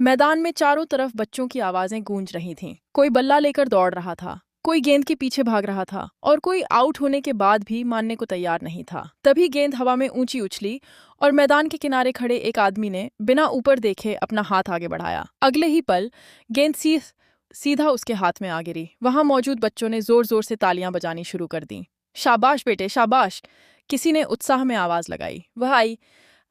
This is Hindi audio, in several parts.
मैदान में चारों तरफ बच्चों की आवाजें गूंज रही थीं। कोई बल्ला लेकर दौड़ रहा था, कोई गेंद के पीछे भाग रहा था और कोई आउट होने के बाद भी मानने को तैयार नहीं था। तभी गेंद हवा में ऊंची उछली और मैदान के किनारे खड़े एक आदमी ने बिना ऊपर देखे अपना हाथ आगे बढ़ाया। अगले ही पल गेंद सीधा उसके हाथ में आ गिरी। वहां मौजूद बच्चों ने जोर जोर से तालियां बजानी शुरू कर दी। शाबाश बेटे शाबाश, किसी ने उत्साह में आवाज लगाई। वह आई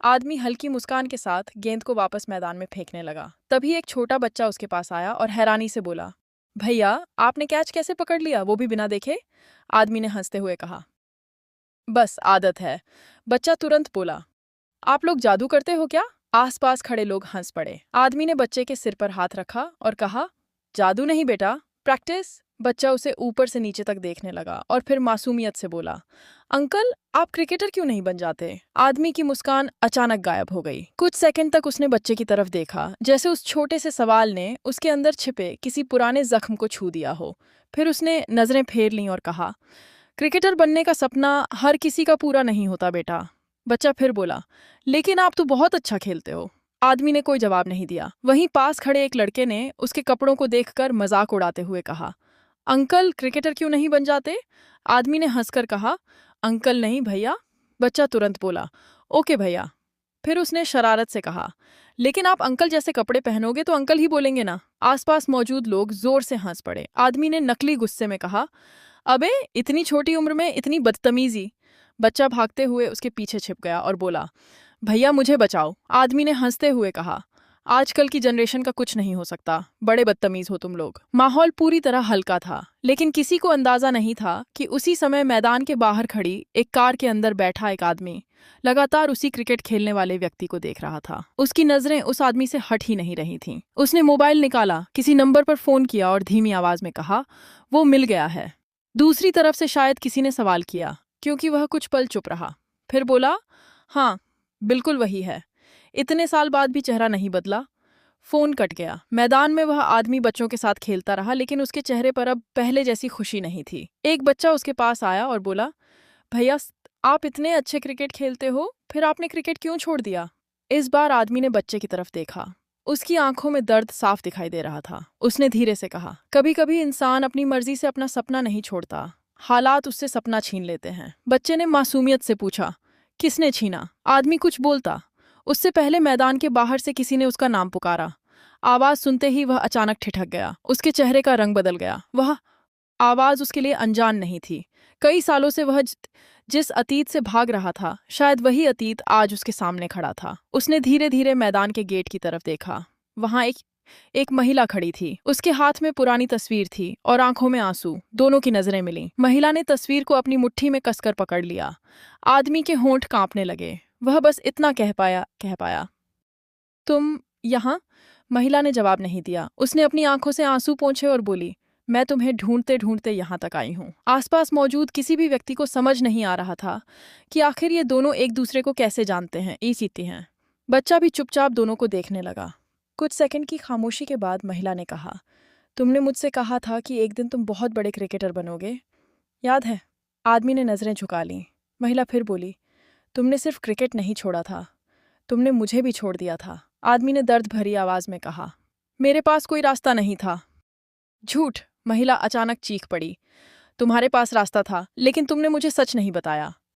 आदमी हल्की मुस्कान के साथ गेंद को वापस मैदान में फेंकने लगा। तभी एक छोटा बच्चा उसके पास आया और हैरानी से बोला, भैया आपने कैच कैसे पकड़ लिया, वो भी बिना देखे? आदमी ने हंसते हुए कहा, बस आदत है। बच्चा तुरंत बोला, आप लोग जादू करते हो क्या? आसपास खड़े लोग हंस पड़े। आदमी ने बच्चे के सिर पर हाथ रखा और कहा, जादू नहीं बेटा, प्रैक्टिस। बच्चा उसे ऊपर से नीचे तक देखने लगा और फिर मासूमियत से बोला, अंकल आप क्रिकेटर क्यों नहीं बन जाते? आदमी की मुस्कान अचानक गायब हो गई। कुछ सेकंड तक उसने बच्चे की तरफ देखा, जैसे उस छोटे से सवाल ने उसके अंदर छिपे किसी पुराने जख्म को छू दिया हो। फिर उसने नजरें फेर लीं और कहा, क्रिकेटर बनने का सपना हर किसी का पूरा नहीं होता बेटा। बच्चा फिर बोला, लेकिन आप तो बहुत अच्छा खेलते हो। आदमी ने कोई जवाब नहीं दिया। वहीं पास खड़े एक लड़के ने उसके कपड़ों को देखकर मजाक उड़ाते हुए कहा, अंकल क्रिकेटर क्यों नहीं बन जाते? आदमी ने हंसकर कहा, अंकल नहीं भैया। बच्चा तुरंत बोला, ओके भैया। फिर उसने शरारत से कहा, लेकिन आप अंकल जैसे कपड़े पहनोगे तो अंकल ही बोलेंगे ना। आसपास मौजूद लोग जोर से हंस पड़े। आदमी ने नकली गुस्से में कहा, अबे इतनी छोटी उम्र में इतनी बदतमीजी। बच्चा भागते हुए उसके पीछे छिप गया और बोला, भैया मुझे बचाओ। आदमी ने हंसते हुए कहा, आजकल की जनरेशन का कुछ नहीं हो सकता, बड़े बदतमीज हो तुम लोग। माहौल पूरी तरह हल्का था, लेकिन किसी को अंदाजा नहीं था कि उसी समय मैदान के बाहर खड़ी एक कार के अंदर बैठा एक आदमी लगातार उसी क्रिकेट खेलने वाले व्यक्ति को देख रहा था। उसकी नजरें उस आदमी से हट ही नहीं रही थीं। उसने मोबाइल निकाला, किसी नंबर पर फोन किया और धीमी आवाज में कहा, वो मिल गया है। दूसरी तरफ से शायद किसी ने सवाल किया, क्योंकि वह कुछ पल चुप रहा। फिर बोला, हाँ बिल्कुल वही है। इतने साल बाद भी चेहरा नहीं बदला। फोन कट गया। मैदान में वह आदमी बच्चों के साथ खेलता रहा, लेकिन उसके चेहरे पर अब पहले जैसी खुशी नहीं थी। एक बच्चा उसके पास आया और बोला, भैया आप इतने अच्छे क्रिकेट खेलते हो, फिर आपने क्रिकेट क्यों छोड़ दिया? इस बार आदमी ने बच्चे की तरफ देखा। उसकी आंखों में दर्द साफ दिखाई दे रहा था। उसने धीरे से कहा, कभी कभी इंसान अपनी मर्जी से अपना सपना नहीं छोड़ता, हालात उससे सपना छीन लेते हैं। बच्चे ने मासूमियत से पूछा, किसने छीना? आदमी कुछ बोलता, उससे पहले मैदान के बाहर से किसी ने उसका नाम पुकारा। आवाज सुनते ही वह अचानक ठिठक गया। उसके चेहरे का रंग बदल गया। वह आवाज उसके लिए अनजान नहीं थी। कई सालों से वह जिस अतीत से भाग रहा था, शायद वही अतीत आज उसके सामने खड़ा था। उसने धीरे धीरे मैदान के गेट की तरफ देखा। वहां एक महिला खड़ी थी। उसके हाथ में पुरानी तस्वीर थी और आंखों में आंसू। दोनों की नजरें मिलीं। महिला ने तस्वीर को अपनी मुट्ठी में कसकर पकड़ लिया। आदमी के होंठ कांपने लगे। वह बस इतना कह पाया, तुम यहाँ? महिला ने जवाब नहीं दिया। उसने अपनी आंखों से आंसू पोंछे और बोली, मैं तुम्हें ढूंढते ढूंढते यहाँ तक आई हूँ। आसपास मौजूद किसी भी व्यक्ति को समझ नहीं आ रहा था कि आखिर ये दोनों एक दूसरे को कैसे जानते हैं, सीते हैं। बच्चा भी चुपचाप दोनों को देखने लगा। कुछ सेकंड की खामोशी के बाद महिला ने कहा, तुमने मुझसे कहा था कि एक दिन तुम बहुत बड़े क्रिकेटर बनोगे, याद है? आदमी ने नजरें झुका लीं। महिला फिर बोली, तुमने सिर्फ क्रिकेट नहीं छोड़ा था, तुमने मुझे भी छोड़ दिया था। आदमी ने दर्द भरी आवाज में कहा, मेरे पास कोई रास्ता नहीं था। झूठ। महिला अचानक चीख पड़ी, तुम्हारे पास रास्ता था, लेकिन तुमने मुझे सच नहीं बताया।